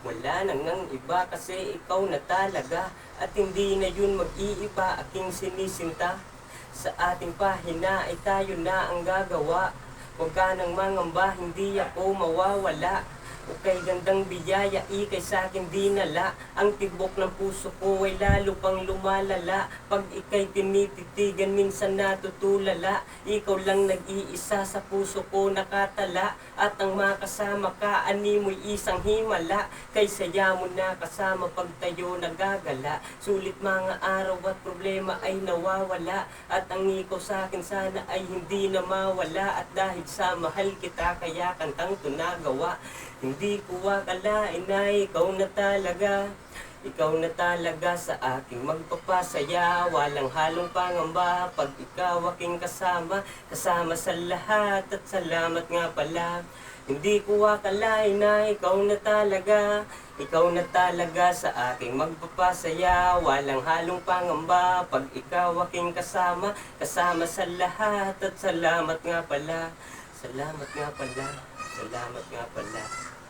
Wala nang ang iba kasi ikaw na talaga. At hindi na yun mag-iiba aking sinisinta. Sa ating pahina ay tayo na ang gagawa. Huwag ka nang mangamba, hindi ako mawawala. O kay gandang biyaya, ikay sa'kin dinala. Ang tibok ng puso ko ay lalo pang lumalala. Pag ikay tinititigan, minsan natutulala. Ikaw lang nag-iisa sa puso ko nakatala. At ang makasama ka, animoy isang himala. Kay saya mo na kasama pag tayo nagagala. Sulit mga araw at problema ay nawawala. At ang ikaw sa'kin sana ay hindi na mawala. At dahil sa mahal kita, kaya kantang to nagawa. Hindi ko akalain na ikaw na talaga. Ikaw na talaga sa aking magpapasaya. Walang halong pangamba pag ikaw aking kasama. Kasama sa lahat at salamat nga pala. Hindi ko akalain na ikaw na talaga. Ikaw na talaga sa aking magpapasaya. Walang halong pangamba pag ikaw aking kasama. Kasama sa lahat at salamat nga pala. Salamat nga pala. Salamat nga pala.